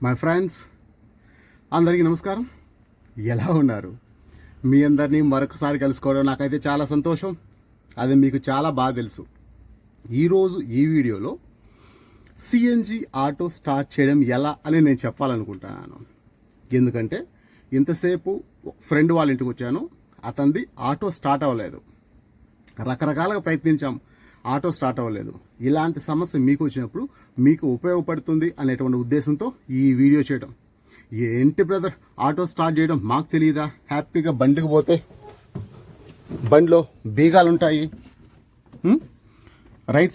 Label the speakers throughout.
Speaker 1: My friends అందరికీ నమస్కారం. ఎలా ఉన్నారు? మీ అందరినీ మరొకసారి కలుసుకోవడం నాకైతే చాలా సంతోషం. అది మీకు చాలా బాగా తెలుసు. ఈరోజు ఈ వీడియోలో సిఎన్జి ఆటో స్టార్ట్ చేయడం ఎలా అని నేను చెప్పాలనుకుంటున్నాను. ఎందుకంటే ఇంతసేపు ఫ్రెండ్ వాళ్ళ ఇంటికి వచ్చాను, అతనిది ఆటో స్టార్ట్ అవ్వలేదు. రకరకాలుగా ప్రయత్నించాం, ఆటో స్టార్ట్ అవ్వలేదు. ఇలాంటి సమస్య మీకు వచ్చినప్పుడు మీకు ఉపయోగపడుతుంది అనేటువంటి ఉద్దేశంతో ఈ వీడియో చేయడం. ఏంటి బ్రదర్ ఆటో స్టార్ట్ చేయడం మాకు తెలియదా? హ్యాపీగా బండికి పోతే బండిలో బీగాలు ఉంటాయి, రైట్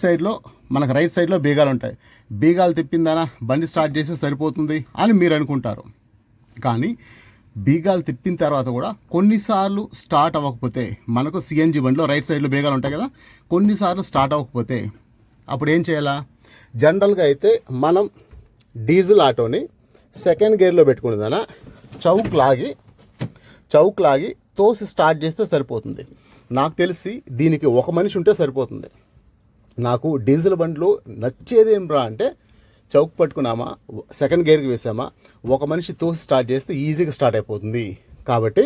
Speaker 1: సైడ్లో బీగాలు ఉంటాయి. బీగాలు తిప్పిందానా బండి స్టార్ట్ చేస్తే సరిపోతుంది అని మీరు అనుకుంటారు. కానీ బీగాలు తిప్పిన తర్వాత కూడా కొన్నిసార్లు స్టార్ట్ అవ్వకపోతే, మనకు సిఎన్జి బండిలో రైట్ సైడ్లో బీగాలు ఉంటాయి కదా, కొన్నిసార్లు స్టార్ట్ అవ్వకపోతే అప్పుడు ఏం చేయాలా? జనరల్గా అయితే మనం డీజిల్ ఆటోని సెకండ్ గేర్లో పెట్టుకునేదానా చౌక్ లాగి తోసి స్టార్ట్ చేస్తే సరిపోతుంది. నాకు తెలిసి దీనికి ఒక మనిషి ఉంటే సరిపోతుంది. నాకు డీజిల్ బండ్లో నచ్చేది ఏం రా అంటే, చౌక్ పట్టుకున్నామా, సెకండ్ గేర్కి వేసామా, ఒక మనిషి తోసి స్టార్ట్ చేస్తే ఈజీగా స్టార్ట్ అయిపోతుంది. కాబట్టి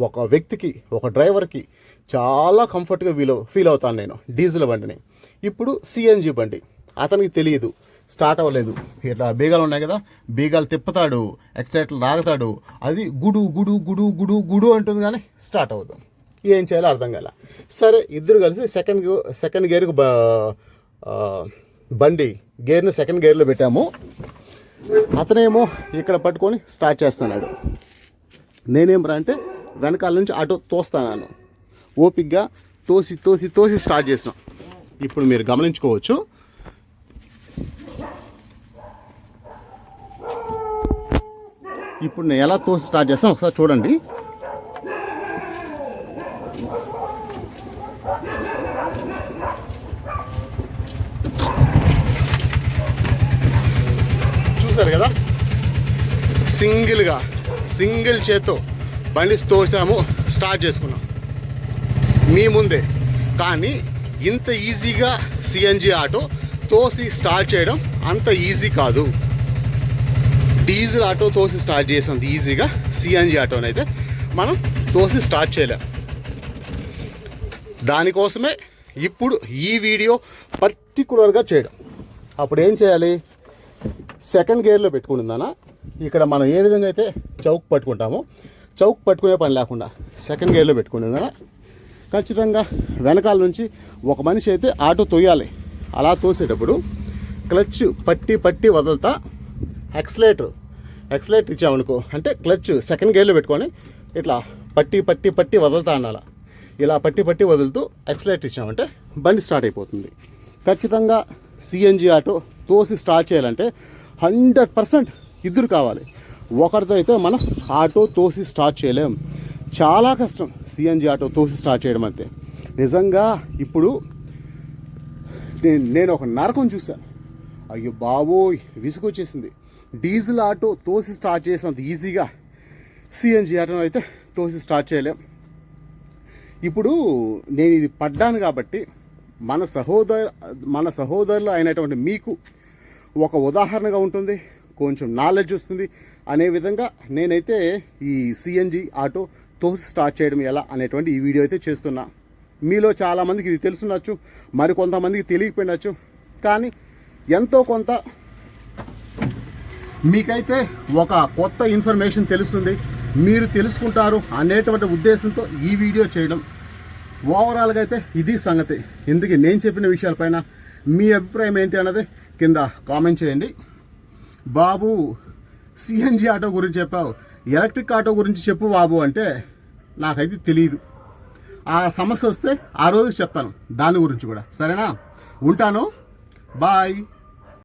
Speaker 1: ఒక వ్యక్తికి, ఒక డ్రైవర్కి చాలా కంఫర్ట్గా ఫీల్ అవుతాను నేను డీజిల్ బండిని. ఇప్పుడు సిఎన్జి బండి, అతనికి తెలియదు, స్టార్ట్ అవ్వలేదు. ఇట్లా బీగాలు ఉన్నాయి కదా, బీగాలు తిప్పుతాడు, ఎక్సైట్లు లాగుతాడు, అది గుడు గుడు గుడు గుడు గుడు అంటుంది కానీ స్టార్ట్ అవ్వదు. ఏం చేయాలో అర్థం కాల. సరే, ఇద్దరు కలిసి సెకండ్ గేర్కు బండి గేర్ని సెకండ్ గేర్లో పెట్టాము. అతనేమో ఇక్కడ పట్టుకొని స్టార్ట్ చేస్తున్నాడు. నేనేం రా అంటే వెనకాల నుంచి ఆటో తోస్తాను. ఓపిక్గా తోసి స్టార్ట్ చేసినాం. ఇప్పుడు మీరు గమనించుకోవచ్చు, ఇప్పుడు నేను ఎలా తోసి స్టార్ట్ చేస్తాను ఒకసారి చూడండి. చూసారు కదా, సింగిల్ చేత్తో బండి తోసాము, స్టార్ట్ చేసుకున్నాం మీ ముందే. కానీ ఇంత ఈజీగా సిఎన్జి ఆటో తోసి స్టార్ట్ చేయడం అంత ఈజీ కాదు. డీజిల్ ఆటో తోసి స్టార్ట్ చేసినంత ఈజీగా సిఎన్జి ఆటోనైతే మనం తోసి స్టార్ట్ చేయలేం. దానికోసమే ఇప్పుడు ఈ వీడియో పర్టికులర్గా చేయడం. అప్పుడు ఏం చేయాలి? సెకండ్ గేర్లో పెట్టుకుంటుందానా, ఇక్కడ మనం ఏ విధంగా అయితే చౌక్ పట్టుకుంటామో, చౌక్ పట్టుకునే పని లేకుండా సెకండ్ గేర్లో పెట్టుకుంటుందానా, ఖచ్చితంగా వెనకాల నుంచి ఒక మనిషి అయితే ఆటో తోయాలి. అలా తోసేటప్పుడు క్లచ్ పట్టి వదులుతా, ఎక్సలేటర్ ఇచ్చామనుకో, అంటే క్లచ్ సెకండ్ గేర్లో పెట్టుకొని ఇట్లా పట్టి వదులుతా అనాల. ఇలా పట్టి వదులుతూ ఎక్సలేటర్ ఇచ్చామంటే బండి స్టార్ట్ అయిపోతుంది. ఖచ్చితంగా సిఎన్జి ఆటో తోసి స్టార్ట్ చేయాలంటే 100% ఇద్దరు కావాలి. ఒకరితో అయితే మనం ఆటో తోసి స్టార్ట్ చేయలేం. చాలా కష్టం సిఎన్జి ఆటో తోసి స్టార్ట్ చేయడం అంటే. నిజంగా ఇప్పుడు నేను ఒక నరకం చూశాను. అయ్యో బాబోయ్, విసుగొచ్చేసింది. డీజిల్ ఆటో తోసి స్టార్ట్ చేసినంత ఈజీగా సిఎన్జి ఆటో అయితే తోసి స్టార్ట్ చేయలేం. ఇప్పుడు నేను ఇది పడ్డాను కాబట్టి మన సహోదరులు అయినటువంటి మీకు ఒక ఉదాహరణగా ఉంటుంది, కొంచెం నాలెడ్జ్ వస్తుంది అనే విధంగా నేనైతే ఈ సిఎన్జి ఆటో తోసి స్టార్ట్ చేయడం ఎలా అనేటువంటి ఈ వీడియో అయితే చేస్తున్నా. మీలో చాలామందికి ఇది తెలుసుండొచ్చు, మరి కొంతమందికి తెలియకపోయినచ్చు. కానీ ఎంతో కొంత మీకైతే ఒక కొత్త ఇన్ఫర్మేషన్ తెలుస్తుంది, మీరు తెలుసుకుంటారు అనేటువంటి ఉద్దేశంతో ఈ వీడియో చేయడం. ఓవరాల్గా అయితే ఇది సంగతి. ఎందుకు నేను చెప్పిన విషయాలపైన మీ అభిప్రాయం ఏంటి అన్నది కింద కామెంట్ చేయండి. బాబు సిఎన్జి ఆటో గురించి చెప్పావు, ఎలక్ట్రిక్ ఆటో గురించి చెప్పు బాబు అంటే నాకైతే తెలియదు. ఆ సమస్య వస్తే ఆ రోజు చెప్తాను దాని గురించి కూడా. సరేనా? ఉంటాను, బాయ్.